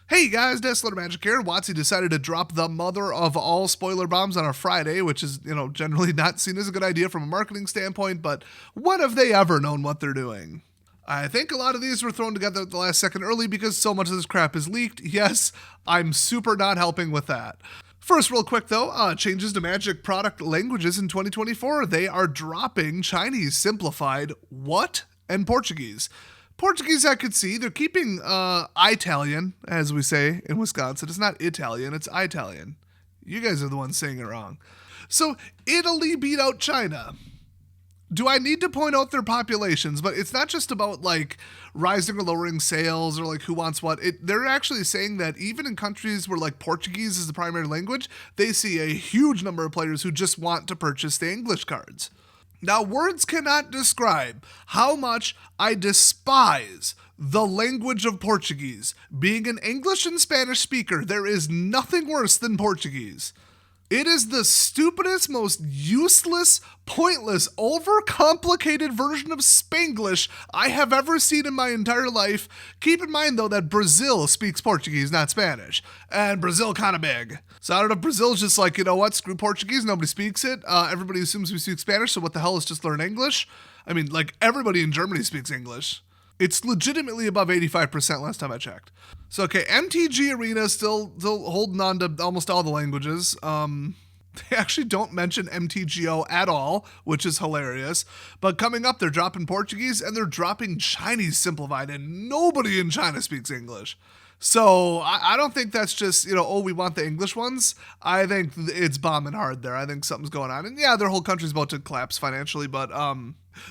Hey guys, Desolate Magic here. Watsy decided to drop the mother of all spoiler bombs on a Friday, which is, generally not seen as a good idea from a marketing standpoint, but when have they ever known what they're doing? I think a lot of these were thrown together at the last second early because so much of this crap is leaked. Yes, I'm super not helping with that. First, real quick though, changes to Magic product languages in 2024. They are dropping Chinese simplified, what, and Portuguese. Portuguese I could see. They're keeping Italian, as we say in Wisconsin. It's not Italian, it's Italian. You guys are the ones saying it wrong. So Italy beat out China. Do I need to point out their populations? But it's not just about like rising or lowering sales or like who wants what. They're actually saying that even in countries where like Portuguese is the primary language, they see a huge number of players who just want to purchase the English cards. Now, words cannot describe how much I despise the language of Portuguese. Being an English and Spanish speaker, there is nothing worse than Portuguese. It is the stupidest, most useless, pointless, overcomplicated version of Spanglish I have ever seen in my entire life. Keep in mind, though, that Brazil speaks Portuguese, not Spanish. And Brazil kind of big. So I don't know if Brazil's just like, you know what, screw Portuguese, nobody speaks it. Everybody assumes we speak Spanish, so what the hell is just learn English? I mean, like, everybody in Germany speaks English. It's legitimately above 85% last time I checked. So, okay, MTG Arena still holding on to almost all the languages. They actually don't mention MTGO at all, which is hilarious. But coming up, they're dropping Portuguese and they're dropping Chinese simplified, and nobody in China speaks English. So I don't think that's just, we want the English ones. I think it's bombing hard there. I think something's going on. And yeah, their whole country's about to collapse financially, but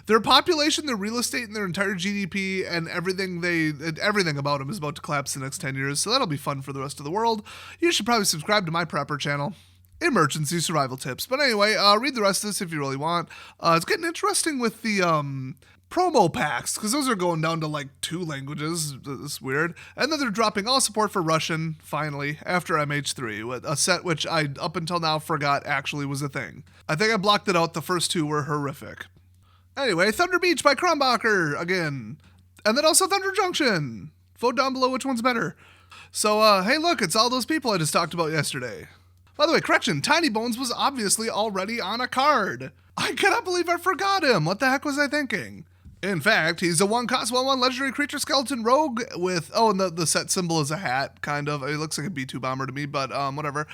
their population, their real estate, and their entire GDP and everything about them is about to collapse in the next 10 years. So that'll be fun for the rest of the world. You should probably subscribe to my prepper channel. Emergency survival tips. But anyway, read the rest of this if you really want. It's getting interesting with the promo packs, because those are going down to like 2 languages. It's weird. And then they're dropping all support for Russian, finally, after MH3, with a set which I, up until now, forgot actually was a thing. I think I blocked it out. The first 2 were horrific. Anyway, Thunder Beach by Kronbacher, again. And then also Thunder Junction. Vote down below which one's better. So, hey look, it's all those people I just talked about yesterday. By the way, correction, Tiny Bones was obviously already on a card. I cannot believe I forgot him. What the heck was I thinking? In fact, he's a 1-cost 1/1 legendary creature skeleton rogue with, and the set symbol is a hat, kind of. It looks like a B2 bomber to me, but whatever.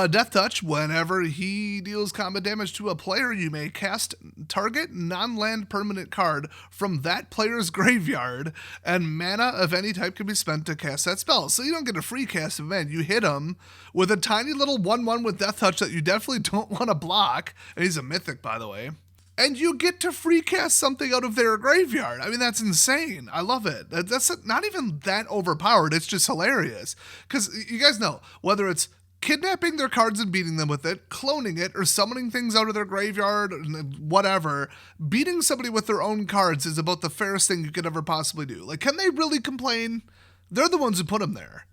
Death Touch, whenever he deals combat damage to a player, you may cast target non-land permanent card from that player's graveyard, and mana of any type can be spent to cast that spell. So you don't get a free cast event. You hit him with a tiny little 1/1 with Death Touch that you definitely don't want to block. And he's a mythic, by the way. And you get to free cast something out of their graveyard. I mean, that's insane. I love it. That's not even that overpowered. It's just hilarious. Because you guys know, whether it's kidnapping their cards and beating them with it, cloning it, or summoning things out of their graveyard, whatever, beating somebody with their own cards is about the fairest thing you could ever possibly do. Like, can they really complain? They're the ones who put them there,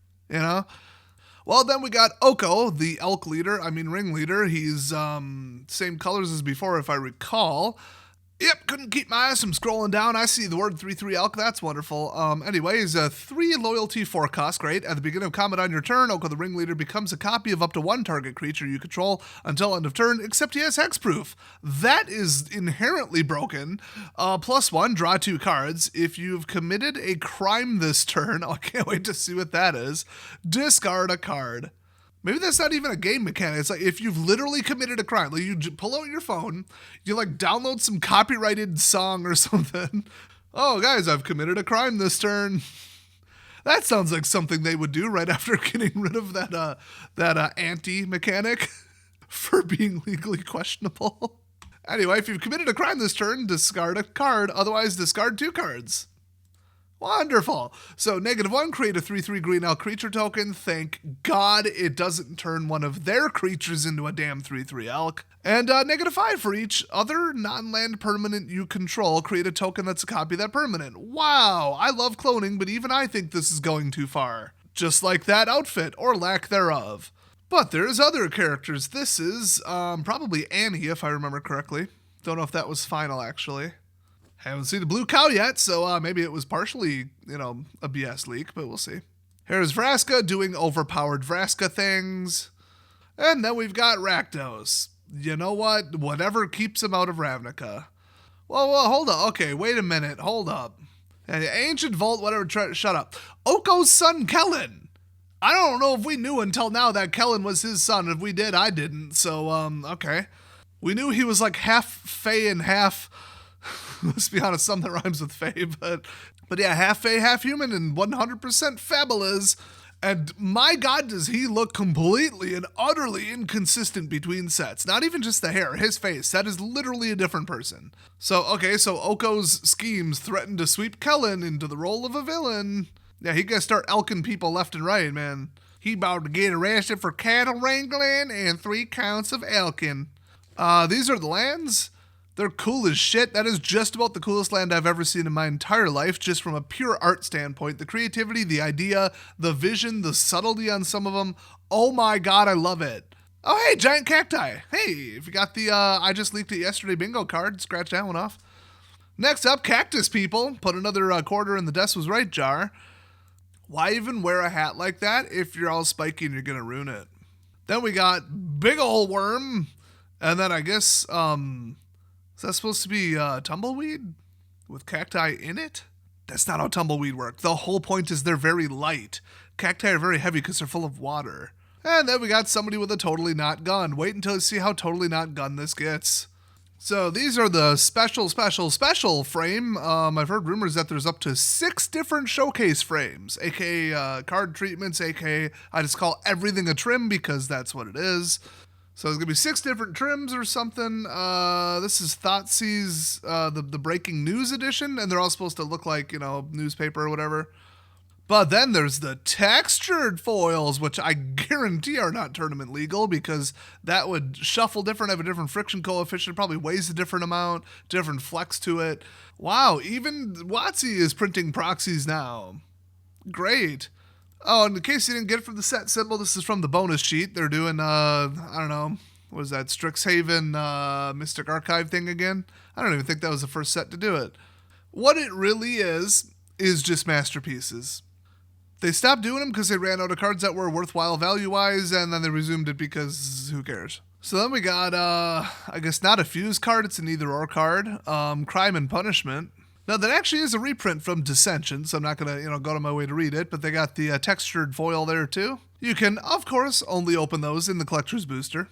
Well, then we got Oko, the elk leader, ringleader. He's same colors as before, if I recall. Yep, couldn't keep my eyes from scrolling down. I see the word 3/3 elk. That's wonderful. Anyways, 3 loyalty 4-cost. Great. At the beginning of combat on your turn, Oko the ringleader becomes a copy of up to 1 target creature you control until end of turn, except he has hexproof. That is inherently broken. +1, draw 2 cards. If you've committed a crime this turn, I can't wait to see what that is, discard a card. Maybe that's not even a game mechanic. It's like if you've literally committed a crime, like you pull out your phone, you like download some copyrighted song or something. Oh, guys, I've committed a crime this turn. That sounds like something they would do right after getting rid of that anti-mechanic for being legally questionable. Anyway, if you've committed a crime this turn, discard a card. Otherwise, discard 2 cards. Wonderful. So -1, create a 3/3 green elk creature token. Thank God it doesn't turn one of their creatures into a damn 3/3 elk. And -5 for each other non-land permanent you control. Create a token that's a copy of that permanent. Wow, I love cloning, but even I think this is going too far. Just like that outfit, or lack thereof. But there's other characters. This is probably Annie, if I remember correctly. Don't know if that was final, actually. Haven't seen the blue cow yet, so maybe it was partially, a BS leak, but we'll see. Here's Vraska doing overpowered Vraska things. And then we've got Rakdos. You know what? Whatever keeps him out of Ravnica. Well, hold up. Okay, wait a minute. Hold up. Ancient Vault, whatever. Shut up. Oko's son, Kellen. I don't know if we knew until now that Kellen was his son. If we did, I didn't. So, okay. We knew he was like half Fae and half... Let's be honest, something that rhymes with Fae, but yeah, half Fae, half human, and 100% fabulous. And my God, does he look completely and utterly inconsistent between sets. Not even just the hair, his face. That is literally a different person. So, okay, so Oko's schemes threaten to sweep Kellen into the role of a villain. Yeah, he gotta start elking people left and right, man. He about to get arrested for cattle wrangling and 3 counts of elking. These are the lands. They're cool as shit. That is just about the coolest land I've ever seen in my entire life, just from a pure art standpoint. The creativity, the idea, the vision, the subtlety on some of them. Oh my God, I love it. Oh, hey, giant cacti. Hey, if you got the I just leaked it yesterday bingo card, scratch that one off. Next up, cactus people. Put another quarter in the Des Was Right jar. Why even wear a hat like that if you're all spiky and you're going to ruin it? Then we got big ol' worm. And then I guess, is that supposed to be tumbleweed with cacti in it? That's not how tumbleweed work. The whole point is they're very light. Cacti are very heavy because they're full of water. And then we got somebody with a totally not gun. Wait until you see how totally not gun this gets. So these are the special frame. I've heard rumors that there's up to 6 different showcase frames, aka card treatments, aka I just call everything a trim because that's what it is. So there's going to be 6 different trims or something. This is Thoughtseize, the breaking news edition, and they're all supposed to look like, newspaper or whatever. But then there's the textured foils, which I guarantee are not tournament legal because that would shuffle different, have a different friction coefficient, probably weighs a different amount, different flex to it. Wow, even WotC is printing proxies now. Great. Oh, and in case you didn't get it from the set symbol, this is from the bonus sheet. They're doing, I don't know, what is that, Strixhaven Mystic Archive thing again? I don't even think that was the first set to do it. What it really is just masterpieces. They stopped doing them because they ran out of cards that were worthwhile value-wise, and then they resumed it because who cares? So then we got, I guess not a fuse card, it's an either-or card, Crime and Punishment. Now, that actually is a reprint from Dissension, so I'm not going to, go to my way to read it, but they got the textured foil there, too. You can, of course, only open those in the Collector's Booster.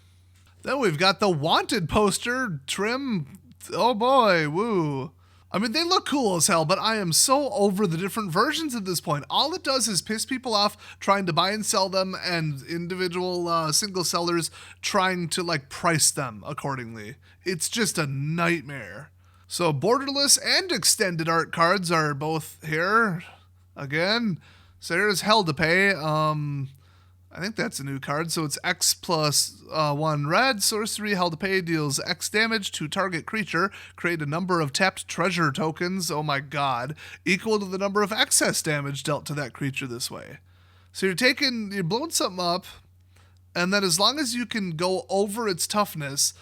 Then we've got the Wanted poster trim. Oh, boy, woo. I mean, they look cool as hell, but I am so over the different versions at this point. All it does is piss people off trying to buy and sell them, and individual single sellers trying to, price them accordingly. It's just a nightmare. So borderless and extended art cards are both here again. So here's Hell to Pay. I think that's a new card. So it's X plus 1 red. Sorcery, Hell to Pay deals X damage to target creature. Create a number of tapped treasure tokens. Oh my God. Equal to the number of excess damage dealt to that creature this way. So you're blowing something up. And then as long as you can go over its toughness,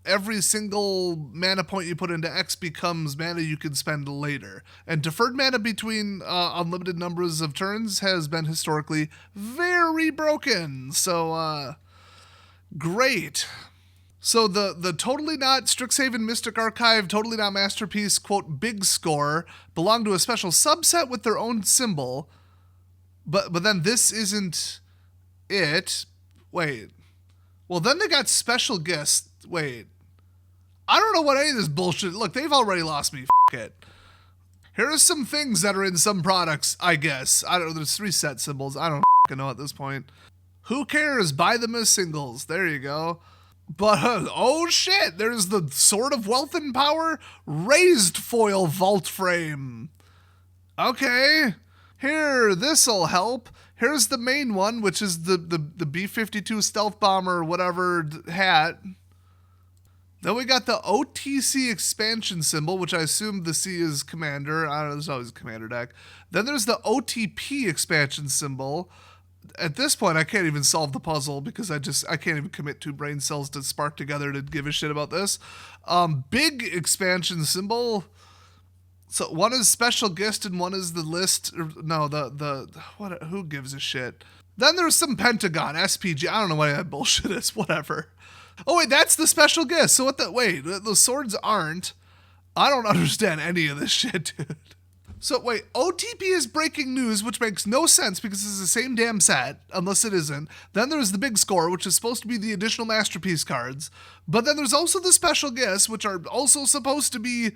every single mana point you put into X becomes mana you can spend later. And deferred mana between unlimited numbers of turns has been historically very broken. So, great. So the Totally Not Strixhaven Mystic Archive, Totally Not Masterpiece, quote, big score, belong to a special subset with their own symbol. But then this isn't it. Wait. Well, then they got special guests. Wait. I don't know what any of this bullshit... Look, they've already lost me. F*** it. Here are some things that are in some products, I guess. I don't know. There's 3 set symbols. I don't f***ing know at this point. Who cares? Buy them as singles. There you go. But, oh shit. There's the Sword of Wealth and Power raised foil vault frame. Okay. Here, this'll help. Here's the main one, which is the B-52 Stealth Bomber, whatever, hat. Then we got the OTC expansion symbol, which I assume the C is commander. I don't know, there's always a commander deck. Then there's the OTP expansion symbol. At this point, I can't even solve the puzzle because I can't even commit 2 brain cells to spark together to give a shit about this. Big expansion symbol. So one is special guest and one is the list. No, what? Who gives a shit? Then there's some Pentagon SPG. I don't know what that bullshit is. Whatever. Oh wait, that's the special guest. So what the? Wait, the swords aren't. I don't understand any of this shit, dude. So wait, OTP is breaking news, which makes no sense because it's the same damn set, unless it isn't. Then there's the big score, which is supposed to be the additional masterpiece cards. But then there's also the special gifts, which are also supposed to be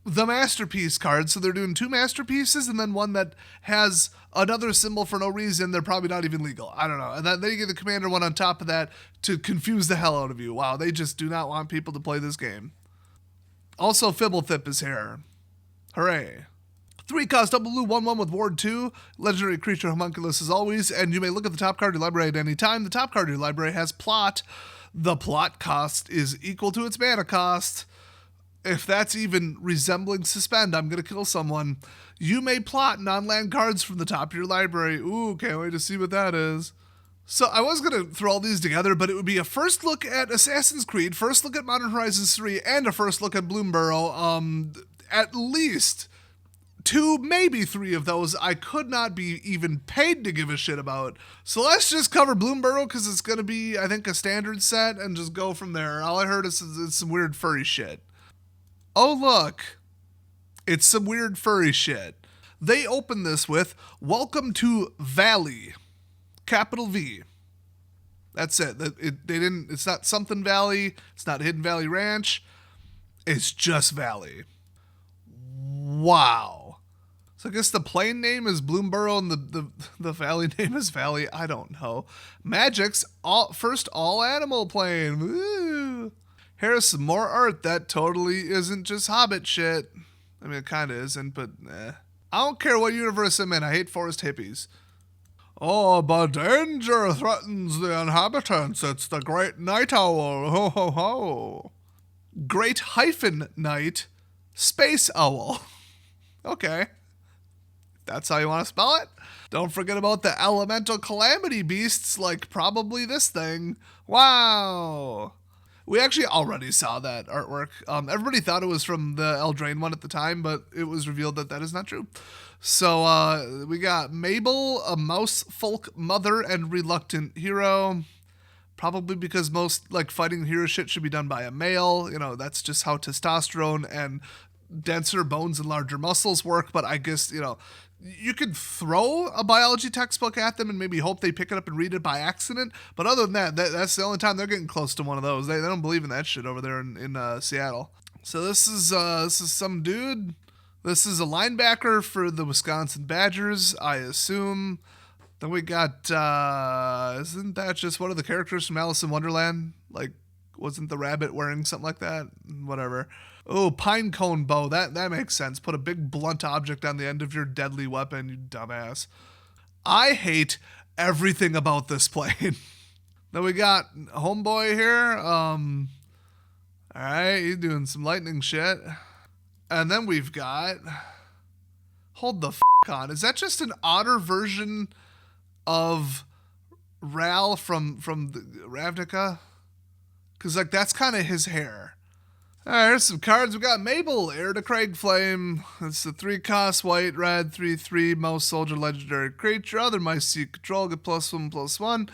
the masterpiece cards. So they're doing 2 masterpieces and then one that has another symbol for no reason. They're probably not even legal. I don't know. And then you get the commander one on top of that to confuse the hell out of you. Wow, they just do not want people to play this game. Also, Fibblethip is here. Hooray. 3 cost double blue, 1/1 with Ward 2. Legendary creature homunculus as always. And you may look at the top card of your library at any time. The top card of your library has plot. The plot cost is equal to its mana cost. If that's even resembling suspend, I'm going to kill someone. You may plot non-land cards from the top of your library. Ooh, can't wait to see what that is. So I was going to throw all these together, but it would be a first look at Assassin's Creed, first look at Modern Horizons 3, and a first look at Bloomburrow. At least 2, maybe 3 of those I could not be even paid to give a shit about. So let's just cover Bloomburrow because it's going to be, I think, a standard set and just go from there. All I heard is it's some weird furry shit. Oh, look. It's some weird furry shit. They open this with, welcome to Valley. Capital V. That's it. It's not something Valley. It's not Hidden Valley Ranch. It's just Valley. Wow. So I guess the plane name is Bloomburrow and the valley name is Valley. I don't know. Magic's first all animal plane. Woo. Here's some more art that totally isn't just Hobbit shit. I mean, it kind of isn't, but I don't care what universe I'm in. I hate forest hippies. Oh, but danger threatens the inhabitants. It's the great night owl. Ho, ho, ho. Great hyphen night space owl. Okay. That's how you want to spell it. Don't forget about the elemental calamity beasts, like probably this thing. Wow. We actually already saw that artwork. Everybody thought it was from the Eldraine one at the time, but it was revealed that that is not true. So we got Mabel, a mouse folk mother and reluctant hero. Probably because most like fighting hero shit should be done by a male. You know, that's just how testosterone and denser bones and larger muscles work. But I guess, you know, you could throw a biology textbook at them and maybe hope they pick it up and read it by accident. But other than that, that's the only time they're getting close to one of those. They don't believe in that shit over there in Seattle. So this is some dude. This is a linebacker for the Wisconsin Badgers, I assume. Then we got, isn't that just one of the characters from Alice in Wonderland? Like, wasn't the rabbit wearing something like that? Whatever. Oh, pinecone bow. That makes sense. Put a big blunt object on the end of your deadly weapon, you dumbass. I hate everything about this plane. Then we got homeboy here. All right, he's doing some lightning shit. And then we've got, hold the f*** on. Is that just an otter version of Ral from the Ravnica? Because, like, that's kind of his hair. All right, here's some cards. We got Mabel, Heir to Cragflame. It's the 3-cost, white, red, 3/3, mouse soldier, legendary creature. Other mice seek control, get +1/+1.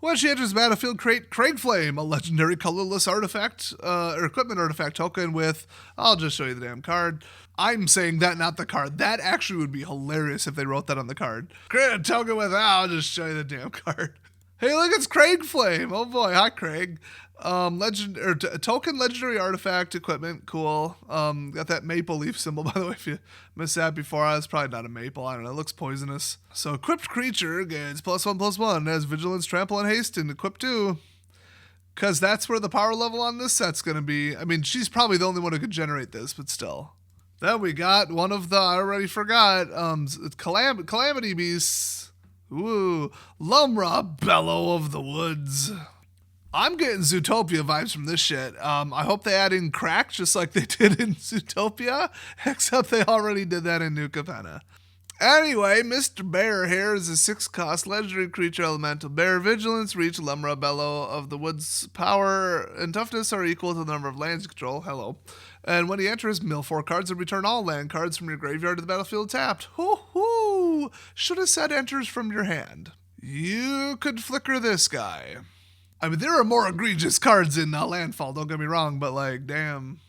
When she enters the battlefield, create Cragflame, a legendary colorless artifact, or equipment artifact token with, I'll just show you the damn card. I'm saying that, not the card. That actually would be hilarious if they wrote that on the card. Create a token with, I'll just show you the damn card. Hey, look, it's Cragflame. Oh boy, hi Craig. Token legendary artifact equipment, cool. Got that maple leaf symbol, by the way, if you missed that before. It's probably not a maple, I don't know, it looks poisonous. So equipped creature gains +1/+1, has vigilance, trample, and haste, and equip 2. Because that's where the power level on this set's gonna be. I mean, she's probably the only one who could generate this, but still. Then we got one of the, I already forgot, Calamity Beasts. Ooh, Lumra, Bellow of the Woods. I'm getting Zootopia vibes from this shit. I hope they add in crack just like they did in Zootopia, except they already did that in New Capenna. Anyway, Mr. Bear here is a 6-cost legendary creature elemental. Bear vigilance, reach, Lemra, bellow of the woods. Power and toughness are equal to the number of lands you control. Hello. And when he enters, mill 4 cards and return all land cards from your graveyard to the battlefield tapped. Hoo-hoo! Should have said enters from your hand. You could flicker this guy. I mean, there are more egregious cards in Landfall, don't get me wrong, but like, damn.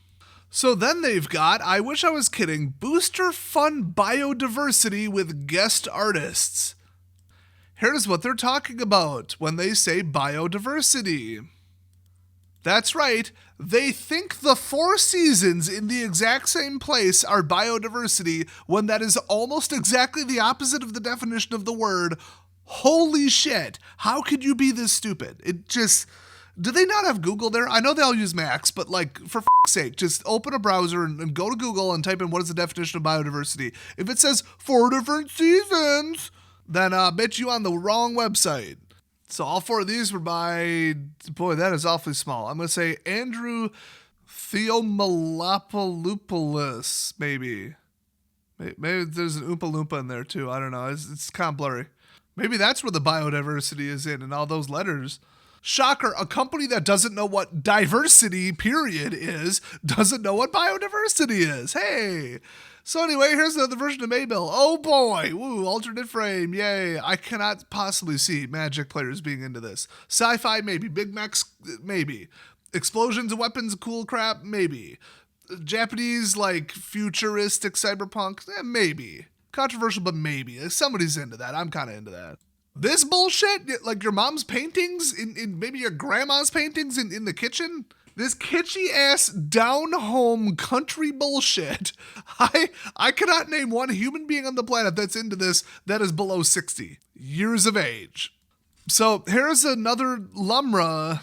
So then they've got, I wish I was kidding, Booster Fun Biodiversity with guest artists. Here's what they're talking about when they say biodiversity. That's right, they think the 4 seasons in the exact same place are biodiversity when that is almost exactly the opposite of the definition of the word. Holy shit, how could you be this stupid? It just... Do they not have Google there? I know they all use Macs, but like, for f***'s sake, just open a browser and go to Google and type in what is the definition of biodiversity. If it says 4 different seasons, then bet you on the wrong website. So all 4 of these were by, boy, that is awfully small. I'm going to say Andrew Theomalopoulos, maybe. Maybe there's an Oompa Loompa in there too. I don't know. It's kind of blurry. Maybe that's where the biodiversity is in all those letters. Shocker, a company that doesn't know what diversity, period, is, doesn't know what biodiversity is. Hey. So anyway, here's another version of Maybill. Oh boy. Woo, alternate frame. Yay. I cannot possibly see Magic players being into this. Sci-fi, maybe. Big Mechs, maybe. Explosions and weapons, cool crap, maybe. Japanese, like, futuristic cyberpunk, maybe. Controversial, but maybe. Somebody's into that. I'm kind of into that. This bullshit, like your mom's paintings, in maybe your grandma's paintings in the kitchen? This kitschy ass down home country bullshit. I cannot name one human being on the planet that's into this that is below 60 years of age. So here's another Lumra.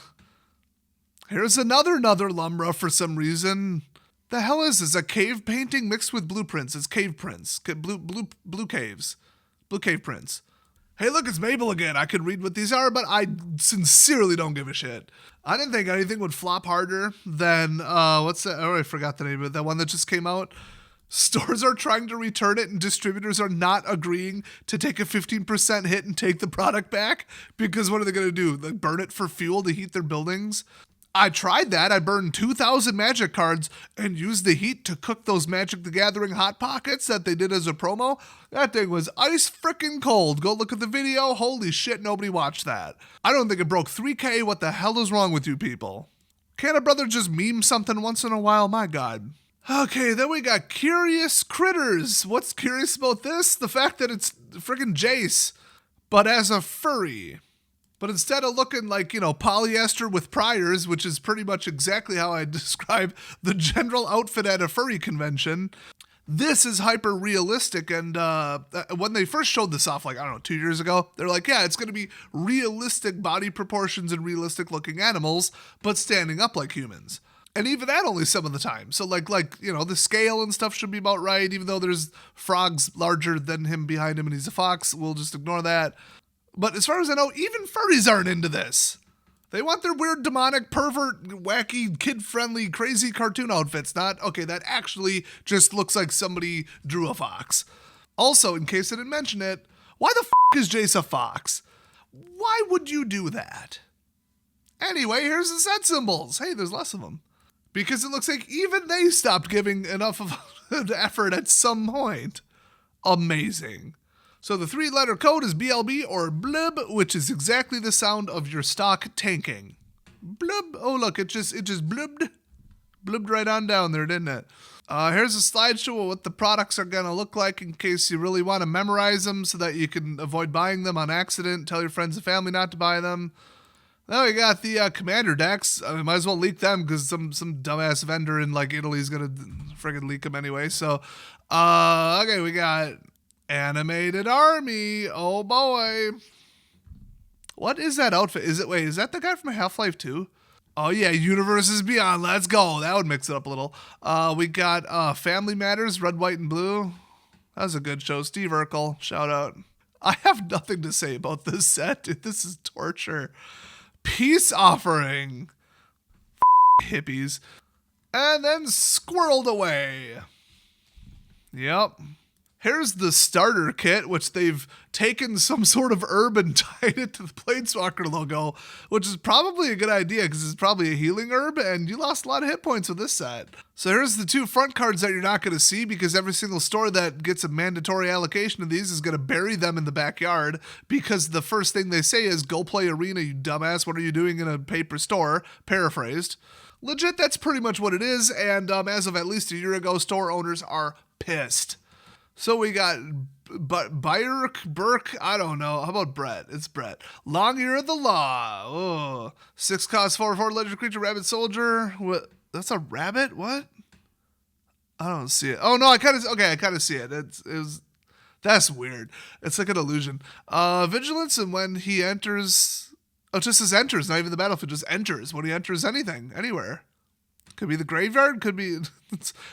Here's another Lumra for some reason. The hell is this? A cave painting mixed with blueprints. It's cave prints. Blue caves. Blue cave prints. Hey, look, it's Mabel again. I could read what these are, but I sincerely don't give a shit. I didn't think anything would flop harder than, what's that? Oh, I forgot the name of it. That one that just came out. Stores are trying to return it and distributors are not agreeing to take a 15% hit and take the product back because what are they going to do? Like burn it for fuel to heat their buildings? I tried that. I burned 2,000 Magic cards and used the heat to cook those Magic the Gathering Hot Pockets that they did as a promo. That thing was ice freaking cold. Go look at the video. Holy shit, nobody watched that. I don't think it broke 3K. What the hell is wrong with you people? Can't a brother just meme something once in a while? My God. Okay, then we got Curious Critters. What's curious about this? The fact that it's freaking Jace, but as a furry. But instead of looking like, polyester with priors, which is pretty much exactly how I describe the general outfit at a furry convention, this is hyper realistic. And when they first showed this off, 2 years ago, they're like, yeah, it's going to be realistic body proportions and realistic looking animals, but standing up like humans. And even that only some of the time. So the scale and stuff should be about right, even though there's frogs larger than him behind him and he's a fox. We'll just ignore that. But as far as I know, even furries aren't into this. They want their weird, demonic, pervert, wacky, kid-friendly, crazy cartoon outfits. Not, okay, that actually just looks like somebody drew a fox. Also, in case I didn't mention it, why the is Jace a fox? Why would you do that? Anyway, here's the set symbols. Hey, there's less of them. Because it looks like even they stopped giving enough of the effort at some point. Amazing. So the 3-letter code is BLB or blub, which is exactly the sound of your stock tanking. Blub. Oh, look, it just blubbed. Blubbed right on down there, didn't it? Here's a slideshow of what the products are going to look like in case you really want to memorize them so that you can avoid buying them on accident. Tell your friends and family not to buy them. Now we got the Commander decks. I might as well leak them because some dumbass vendor in Italy is going to friggin' leak them anyway. So, okay, we got Animated Army. Oh boy. What is that outfit? Is that the guy from Half-Life 2? Oh yeah, Universes Beyond. Let's go. That would mix it up a little. We got Family Matters, Red, White, and Blue. That was a good show. Steve Urkel, shout out. I have nothing to say about this set. This is torture. Peace Offering. Hippies. And then Squirreled Away. Yep. Here's the starter kit, which they've taken some sort of herb and tied it to the Planeswalker logo, which is probably a good idea because it's probably a healing herb, and you lost a lot of hit points with this set. So here's the 2 front cards that you're not going to see because every single store that gets a mandatory allocation of these is going to bury them in the backyard because the first thing they say is, go play Arena, you dumbass. What are you doing in a paper store? Paraphrased. Legit, that's pretty much what it is, and as of at least a year ago, store owners are pissed. So we got Burke, I don't know. How about Brett? It's Brett. Long Ear of the Law. Oh. 6 cost 4/4 legendary creature, rabbit soldier. What? That's a rabbit? What? I don't see it. Oh no, I kind of see it. That's weird. It's like an illusion. Vigilance, and when he enters, it just says enters, not even the battlefield, just enters when he enters anything, anywhere. Could be the graveyard, could be...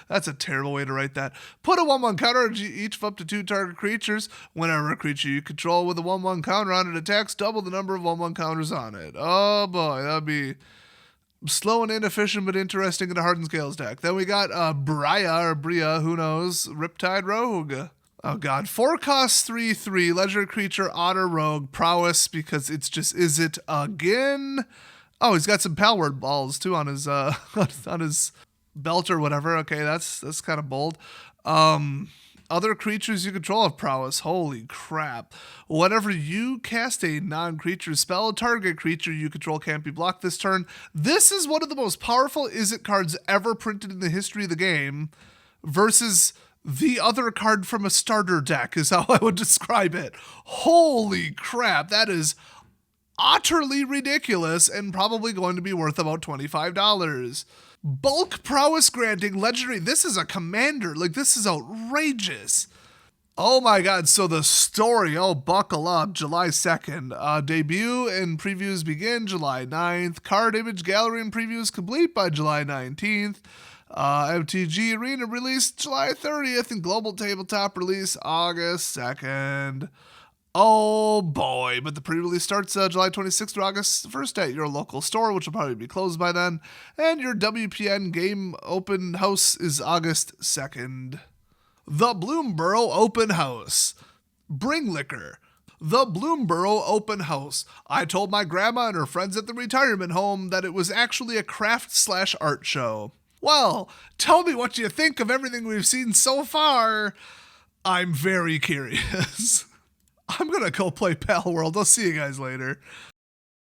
That's a terrible way to write that. Put a 1/1 counter on each of up to 2 target creatures. Whenever a creature you control with a 1/1 counter on it attacks, double the number of 1/1 counters on it. Oh boy, that'd be slow and inefficient but interesting in a Hardened Scales deck. Then we got Bria, who knows, Riptide Rogue. Oh god, 4 costs 3/3, legendary creature, Otter Rogue, prowess, because it's just, is it again? Oh, he's got some Palward balls too on his on his belt or whatever. Okay, that's kind of bold. Other creatures you control have prowess. Holy crap. Whenever you cast a non-creature spell, target creature you control can't be blocked this turn. This is one of the most powerful Is It cards ever printed in the history of the game versus the other card from a starter deck is how I would describe it. Holy crap, that is utterly ridiculous and probably going to be worth about $25. Bulk prowess granting legendary. This is a commander. Like, this is outrageous. Oh my god, so the story, buckle up. July 2nd. Debut and previews begin July 9th. Card image gallery and previews complete by July 19th. MTG Arena release July 30th and global tabletop release August 2nd. Oh boy, but the pre-release starts July 26th to August 1st at your local store, which will probably be closed by then. And your WPN game open house is August 2nd. The Bloomburrow Open House. Bring liquor. The Bloomburrow Open House. I told my grandma and her friends at the retirement home that it was actually a craft/art show. Well, tell me what you think of everything we've seen so far. I'm very curious. I'm going to go play Pal World. I'll see you guys later.